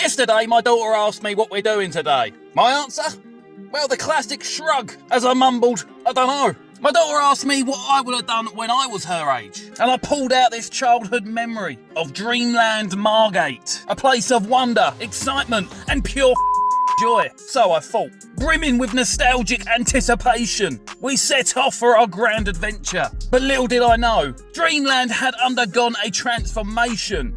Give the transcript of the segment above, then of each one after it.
Yesterday, my daughter asked me what we're doing today. My answer? Well, the classic shrug, as I mumbled, I don't know. My daughter asked me what I would have done when I was her age, and I pulled out this childhood memory of Dreamland, Margate, a place of wonder, excitement, and pure joy. So I thought, brimming with nostalgic anticipation, we set off for our grand adventure. But little did I know, Dreamland had undergone a transformation.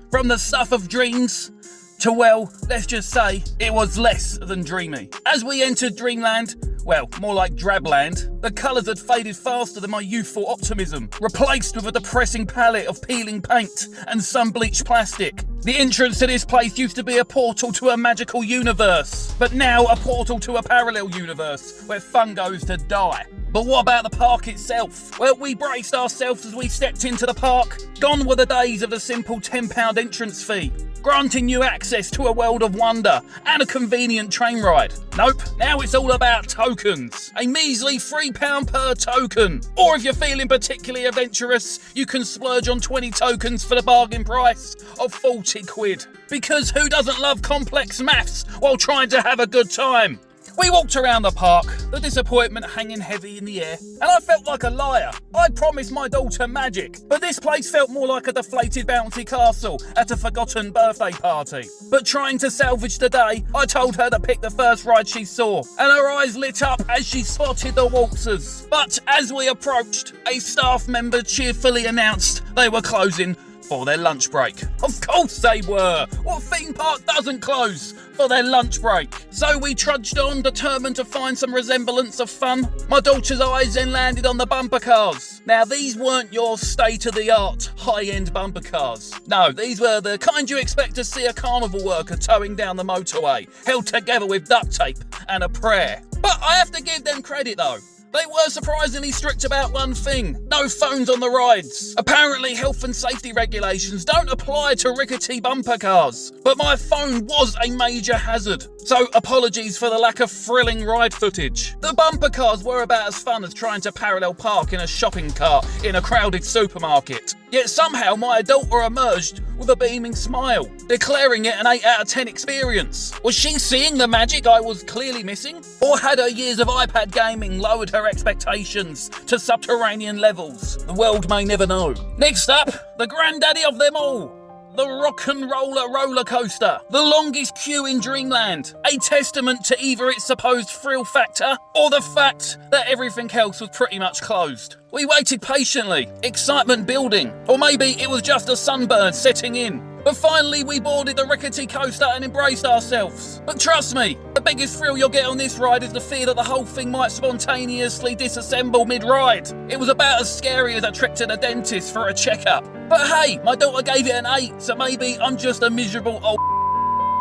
From the stuff of dreams to, well, let's just say, it was less than dreamy. As we entered Dreamland, well, more like Drabland, the colours had faded faster than my youthful optimism, replaced with a depressing palette of peeling paint and sun-bleached plastic. The entrance to this place used to be a portal to a magical universe, but now a portal to a parallel universe where fun goes to die. But what about the park itself? Well, we braced ourselves as we stepped into the park. Gone were the days of the simple £10 entrance fee, granting you access to a world of wonder and a convenient train ride. Nope, now it's all about tokens. A measly £3 per token. Or if you're feeling particularly adventurous, you can splurge on 20 tokens for the bargain price of 40 quid. Because who doesn't love complex maths while trying to have a good time? We walked around the park, the disappointment hanging heavy in the air, and I felt like a liar. I'd promised my daughter magic, but this place felt more like a deflated bouncy castle at a forgotten birthday party. But trying to salvage the day, I told her to pick the first ride she saw, and her eyes lit up as she spotted the waltzers. But as we approached, a staff member cheerfully announced they were closing for their lunch break. Of course they were! What theme park doesn't close for their lunch break? So we trudged on, determined to find some resemblance of fun. My daughter's eyes then landed on the bumper cars. Now these weren't your state-of-the-art, high-end bumper cars. No, these were the kind you expect to see a carnival worker towing down the motorway, held together with duct tape and a prayer. But I have to give them credit though. They were surprisingly strict about one thing: no phones on the rides. Apparently health and safety regulations don't apply to rickety bumper cars, but my phone was a major hazard. So apologies for the lack of thrilling ride footage. The bumper cars were about as fun as trying to parallel park in a shopping cart in a crowded supermarket. Yet somehow my daughter emerged with a beaming smile, declaring it an 8 out of 10 experience. Was she seeing the magic I was clearly missing? Or had her years of iPad gaming lowered her expectations to subterranean levels? The world may never know. Next up, the granddaddy of them all. The rock and roller coaster, the longest queue in Dreamland, a testament to either its supposed thrill factor or the fact that everything else was pretty much closed. We waited patiently, excitement building, or maybe it was just a sunburn setting in. But finally we boarded the rickety coaster and embraced ourselves. But trust me, the biggest thrill you'll get on this ride is the fear that the whole thing might spontaneously disassemble mid-ride. It was about as scary as a trip to the dentist for a checkup. But hey, my daughter gave it an 8, so maybe I'm just a miserable old.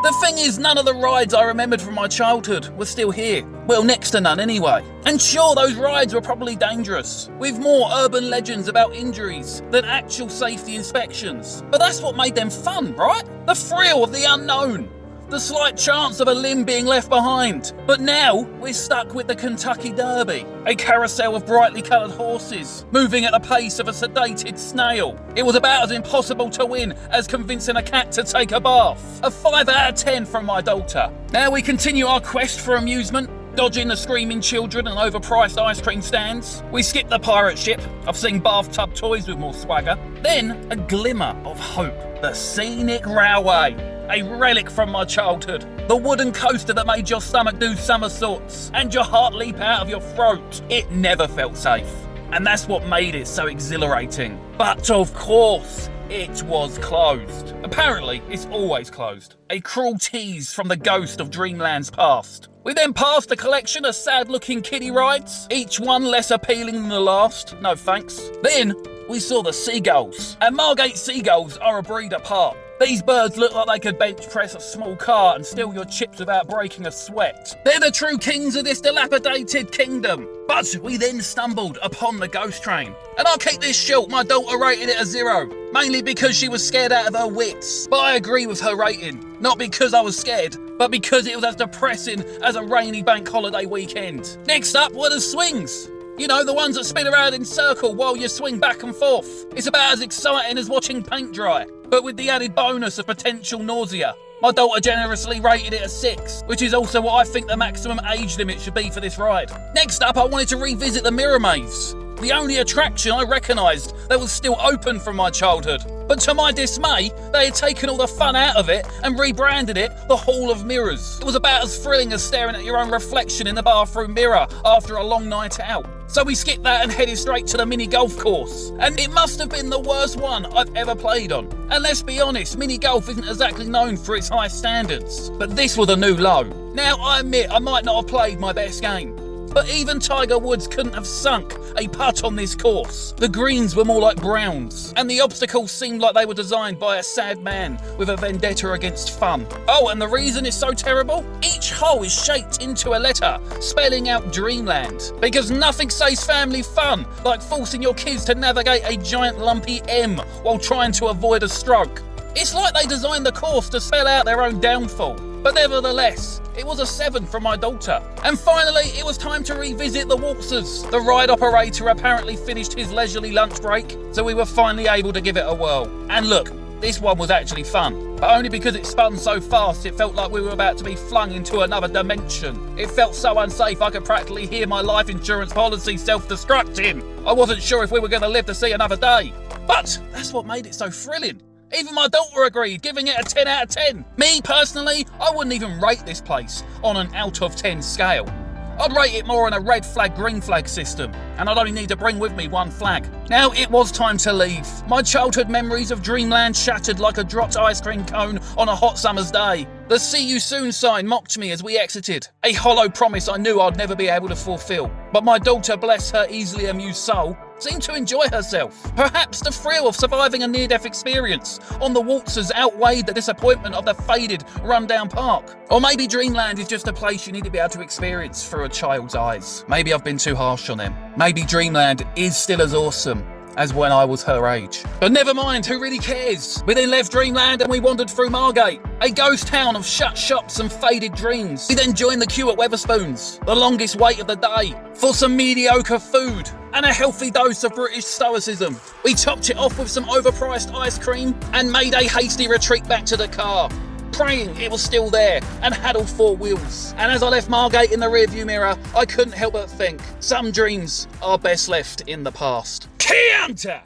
The thing is, none of the rides I remembered from my childhood were still here. Well, next to none anyway. And sure, those rides were probably dangerous, with more urban legends about injuries than actual safety inspections. But that's what made them fun, right? The thrill of the unknown. The slight chance of a limb being left behind. But now, we're stuck with the Kentucky Derby, a carousel of brightly coloured horses, moving at the pace of a sedated snail. It was about as impossible to win as convincing a cat to take a bath. A 5 out of 10 from my daughter. Now we continue our quest for amusement, dodging the screaming children and overpriced ice cream stands. We skip the pirate ship. I've seen bathtub toys with more swagger. Then, a glimmer of hope. The scenic railway. A relic from my childhood. The wooden coaster that made your stomach do somersaults and your heart leap out of your throat. It never felt safe. And that's what made it so exhilarating. But of course, it was closed. Apparently, it's always closed. A cruel tease from the ghost of Dreamland's past. We then passed a collection of sad-looking kiddie rides, each one less appealing than the last. No thanks. Then, we saw the seagulls. And Margate seagulls are a breed apart. These birds look like they could bench press a small car and steal your chips without breaking a sweat. They're the true kings of this dilapidated kingdom. But we then stumbled upon the ghost train. And I'll keep this short, my daughter rated it a 0. Mainly because she was scared out of her wits. But I agree with her rating. Not because I was scared, but because it was as depressing as a rainy bank holiday weekend. Next up were the swings. You know, the ones that spin around in circle while you swing back and forth. It's about as exciting as watching paint dry, but with the added bonus of potential nausea. My daughter generously rated it a 6, which is also what I think the maximum age limit should be for this ride. Next up, I wanted to revisit the Mirror Maze, the only attraction I recognised that was still open from my childhood. But to my dismay, they had taken all the fun out of it and rebranded it the Hall of Mirrors. It was about as thrilling as staring at your own reflection in the bathroom mirror after a long night out. So we skipped that and headed straight to the mini golf course. And it must have been the worst one I've ever played on. And let's be honest, mini golf isn't exactly known for its high standards. But this was a new low. Now I admit I might not have played my best game, but even Tiger Woods couldn't have sunk a putt on this course. The greens were more like browns, and the obstacles seemed like they were designed by a sad man with a vendetta against fun. Oh, and the reason it's so terrible? Each hole is shaped into a letter, spelling out Dreamland. Because nothing says family fun like forcing your kids to navigate a giant lumpy M while trying to avoid a stroke. It's like they designed the course to spell out their own downfall. But nevertheless, it was a 7 from my daughter. And finally, it was time to revisit the waltzers. The ride operator apparently finished his leisurely lunch break, so we were finally able to give it a whirl. And look, this one was actually fun, but only because it spun so fast it felt like we were about to be flung into another dimension. It felt so unsafe I could practically hear my life insurance policy self-destructing. I wasn't sure if we were going to live to see another day. But that's what made it so thrilling. Even my daughter agreed, giving it a 10 out of 10. Me, personally, I wouldn't even rate this place on an out of 10 scale. I'd rate it more on a red flag, green flag system, and I'd only need to bring with me one flag. Now it was time to leave. My childhood memories of Dreamland shattered like a dropped ice cream cone on a hot summer's day. The "See you soon" sign mocked me as we exited, a hollow promise I knew I'd never be able to fulfill. But my daughter, bless her easily amused soul, seemed to enjoy herself. Perhaps the thrill of surviving a near-death experience on the waltzers outweighed the disappointment of the faded, run-down park. Or maybe Dreamland is just a place you need to be able to experience through a child's eyes. Maybe I've been too harsh on them. Maybe Dreamland is still as awesome as when I was her age. But never mind, who really cares? We then left Dreamland and we wandered through Margate, a ghost town of shut shops and faded dreams. We then joined the queue at Wetherspoons, the longest wait of the day, for some mediocre food and a healthy dose of British stoicism. We topped it off with some overpriced ice cream and made a hasty retreat back to the car, praying it was still there and had all 4 wheels. And as I left Margate in the rearview mirror, I couldn't help but think, some dreams are best left in the past. Key Hunter!